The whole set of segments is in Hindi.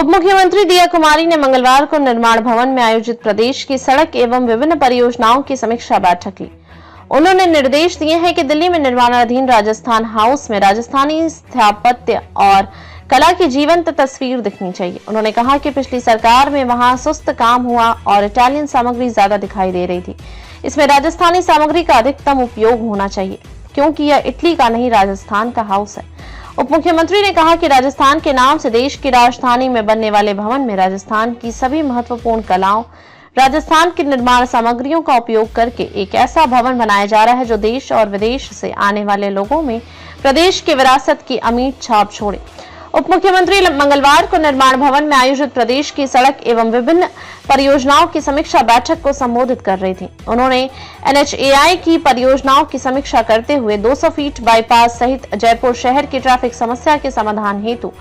मुख्यमंत्री दिया कुमारी ने मंगलवार को निर्माण भवन में आयोजित प्रदेश की सड़क एवं विभिन्न परियोजनाओं की समीक्षा बैठक ली। उन्होंने निर्देश दिए हैं कि दिल्ली में निर्माणाधीन राजस्थान हाउस में राजस्थानी स्थापत्य और कला की जीवंत तस्वीर दिखनी चाहिए। उन्होंने कहा कि पिछली सरकार में वहां सुस्त काम हुआ और इटालियन सामग्री ज्यादा दिखाई दे रही थी। इसमें राजस्थानी सामग्री का अधिकतम उपयोग होना चाहिए, क्योंकि यह इटली का नहीं राजस्थान का हाउस है। उप मुख्यमंत्री ने कहा कि राजस्थान के नाम से देश की राजधानी में बनने वाले भवन में राजस्थान की सभी महत्वपूर्ण कलाओं, राजस्थान की निर्माण सामग्रियों का उपयोग करके एक ऐसा भवन बनाया जा रहा है जो देश और विदेश से आने वाले लोगों में प्रदेश की विरासत की अमिट छाप छोड़े। उप मुख्यमंत्री मंगलवार को निर्माण भवन में आयोजित प्रदेश की सड़क एवं विभिन्न परियोजनाओं की समीक्षा बैठक को संबोधित कर रही थी। उन्होंने NHAI की परियोजनाओं की समीक्षा करते हुए 200 फीट बाईपास सहित जयपुर शहर की ट्रैफिक समस्या के समाधान हेतु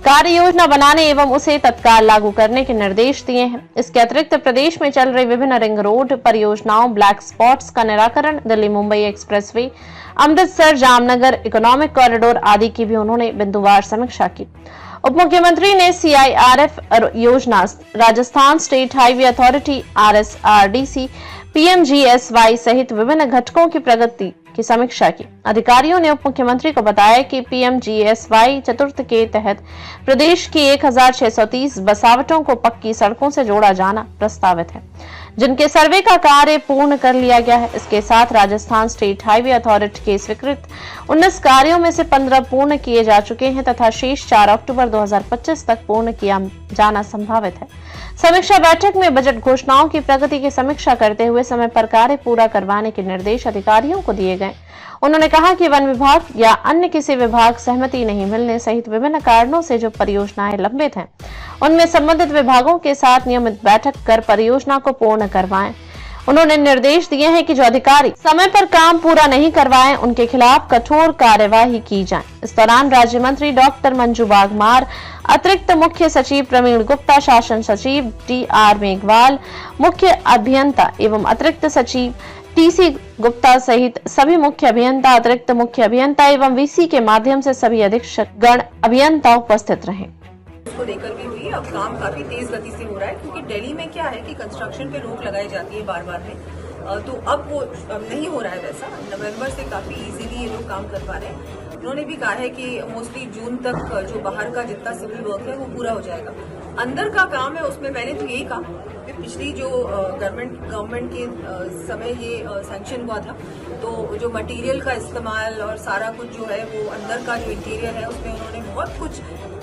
कार्य योजना बनाने एवं उसे तत्काल लागू करने के निर्देश दिए हैं। इसके अतिरिक्त प्रदेश में चल रही विभिन्न रिंग रोड परियोजनाओं, ब्लैक स्पॉट्स का निराकरण, Delhi Mumbai expressway, Amritsar Jamnagar economic corridor आदि की भी उन्होंने बिंदुवार समीक्षा की। उप मुख्यमंत्री ने CIRF योजना, Rajasthan state highway authority RSRDC, PMGSY सहित विभिन्न घटकों की प्रगति की समीक्षा की। अधिकारियों ने उप मुख्यमंत्री को बताया कि PMGSY चतुर्थ के तहत प्रदेश की 1630 बसावटों को पक्की सड़कों से जोड़ा जाना प्रस्तावित है, जिनके सर्वे का कार्य पूर्ण कर लिया गया है। इसके साथ राजस्थान स्टेट हाईवे अथॉरिटी के स्वीकृत 19 कार्यों में से 15 पूर्ण किए जा चुके हैं तथा शेष 4 अक्टूबर 2025 तक पूर्ण किया जाना संभावित है। समीक्षा बैठक में बजट घोषणाओं की प्रगति की समीक्षा करते हुए समय पर कार्य पूरा करवाने के निर्देश अधिकारियों को दिए गए। उन्होंने कहा कि वन विभाग या अन्य किसी विभाग सहमति नहीं मिलने सहित विभिन्न कारणों से जो परियोजनाएं लंबित हैं, उनमें संबंधित विभागों के साथ नियमित बैठक कर परियोजना को पूर्ण करवाएं। उन्होंने निर्देश दिए हैं कि जो अधिकारी समय पर काम पूरा नहीं करवाएं, उनके खिलाफ कठोर कार्यवाही की जाए। इस दौरान राज्य मंत्री डॉक्टर मंजू बागमार, अतिरिक्त मुख्य सचिव प्रवीण गुप्ता, शासन सचिव DR मेघवाल, मुख्य अभियंता एवं अतिरिक्त सचिव TC गुप्ता सहित सभी मुख्य अभियंता, अतिरिक्त मुख्य अभियंता एवं VC के माध्यम से सभी अधीक्षक गण अभियंता उपस्थित रहे। इसको लेकर भी हुई। अब काम काफी तेज गति से हो रहा है, क्योंकि दिल्ली में क्या है कि कंस्ट्रक्शन पे रोक लगाई जाती है बार बार में, तो अब वो नहीं हो रहा है वैसा। नवंबर से काफी इजीली ये लोग काम कर पा रहे हैं। उन्होंने भी कहा है कि मोस्टली जून तक जो बाहर का जितना सिविल वर्क है वो पूरा हो जाएगा। अंदर का काम है उसमें मैंने तो यही कहा कि पिछली जो गवर्नमेंट के समय ये सैंक्शन हुआ था, तो जो मटेरियल का इस्तेमाल और सारा कुछ जो है वो अंदर का जो इंटीरियर है उसमें उन्होंने बहुत कुछ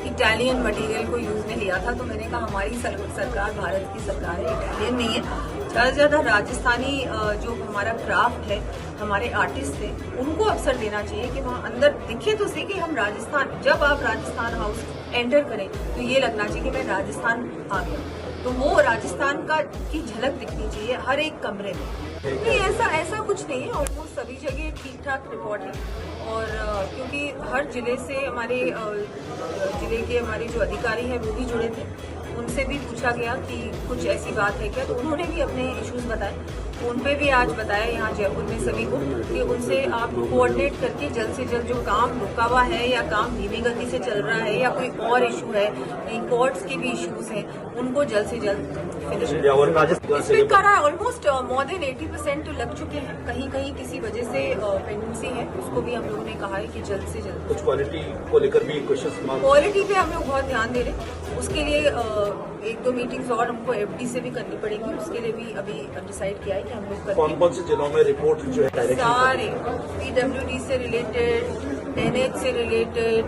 इटालियन मटेरियल को यूज में लिया था। तो मैंने कहा हमारी सरकार भारत की सरकार है, इटालियन नहीं है। ज्यादा से ज्यादा राजस्थानी जो हमारा क्राफ्ट है, हमारे आर्टिस्ट थे, उनको अवसर देना चाहिए कि वहाँ अंदर दिखे तो सही कि हम राजस्थान, जब आप राजस्थान हाउस एंटर करें तो ये लगना चाहिए कि मैं राजस्थान आ गया, तो वो राजस्थान का की झलक दिखनी चाहिए हर एक कमरे में। नहीं, ऐसा कुछ नहीं है। ऑलमोस्ट सभी जगह ठीक ठाक रिपोर्ट है, और क्योंकि हर जिले से हमारे जिले के हमारे जो अधिकारी हैं वो भी जुड़े थे, उनसे भी पूछा गया कि कुछ ऐसी बात है क्या, तो उन्होंने भी अपने इश्यूज बताए। उन पे भी आज बताया यहाँ जयपुर में सभी को कि उनसे आप कोऑर्डिनेट करके जल्द से जल्द जो काम रुका हुआ है या काम धीमी गति से चल रहा है या कोई और इशू है, कोर्ट्स के भी इश्यूज हैं, उनको जल्द से जल्द फिनिश करा। ऑलमोस्ट मोर देन 80% तो लग चुके हैं। कहीं कहीं किसी वजह से पेंडेंसी है, उसको भी हम लोगों ने कहा है कि जल्द से जल्द। कुछ क्वालिटी को लेकर भी क्वेश्चन, क्वालिटी पे हम लोग बहुत ध्यान दे रहे हैं। उसके लिए 1-2 मीटिंग्स और हमको FD से भी करनी पड़ेगी। उसके लिए भी अभी डिसाइड किया है कि हम लोग कौन से जिलों में रिपोर्ट जो है सारे PWD से रिलेटेड, NH से रिलेटेड,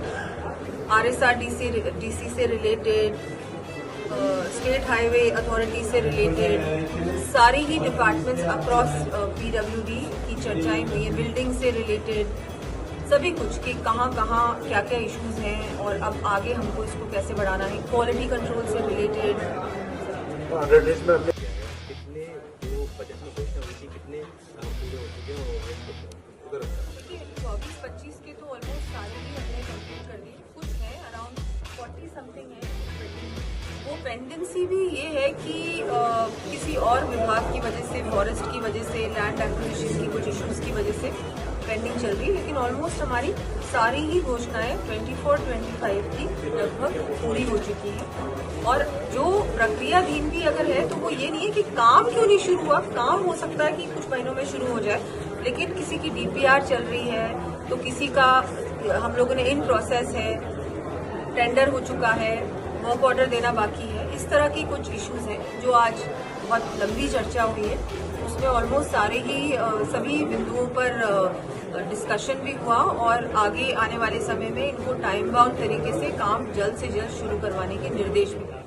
RSRDC से रिलेटेड, स्टेट हाईवे अथॉरिटी से रिलेटेड, सारी ही डिपार्टमेंट्स अक्रॉस PWD की चर्चाएं हुई है। बिल्डिंग से रिलेटेड सभी कुछ कि कहाँ क्या क्या इश्यूज हैं और अब आगे हमको इसको कैसे बढ़ाना है। क्वालिटी कंट्रोल से रिलेटेड 100 डेज में हमने कितने जो बजट में घोषणा हुई थी कितने पूरे हो चुके हैं? 24-25 के तो ऑलमोस्ट सारे ही हमने कंप्लीट कर दिए। कुछ है अराउंड 40 समथिंग है। वो पेंडेंसी भी ये है कि किसी और विभाग की वजह से, फॉरेस्ट की वजह से, लैंड एक्विजिशन की कुछ इश्यूज की वजह से पेंडिंग चल रही है, लेकिन ऑलमोस्ट हमारी सारी ही घोषणाएं 24-25 की लगभग पूरी हो चुकी है। और जो प्रक्रियाधीन भी अगर है तो वो ये नहीं है कि काम क्यों नहीं शुरू हुआ, काम हो सकता है कि कुछ महीनों में शुरू हो जाए, लेकिन किसी की DPR चल रही है तो किसी का हम लोगों ने इन प्रोसेस है, टेंडर हो चुका है, वर्क ऑर्डर देना बाकी है। इस तरह की कुछ इश्यूज हैं जो आज बहुत लंबी चर्चा हुई है, उसमें ऑलमोस्ट सारे ही सभी बिंदुओं पर डिस्कशन भी हुआ और आगे आने वाले समय में इनको टाइम बाउंड तरीके से काम जल्द से जल्द शुरू करवाने के निर्देश भी दिए।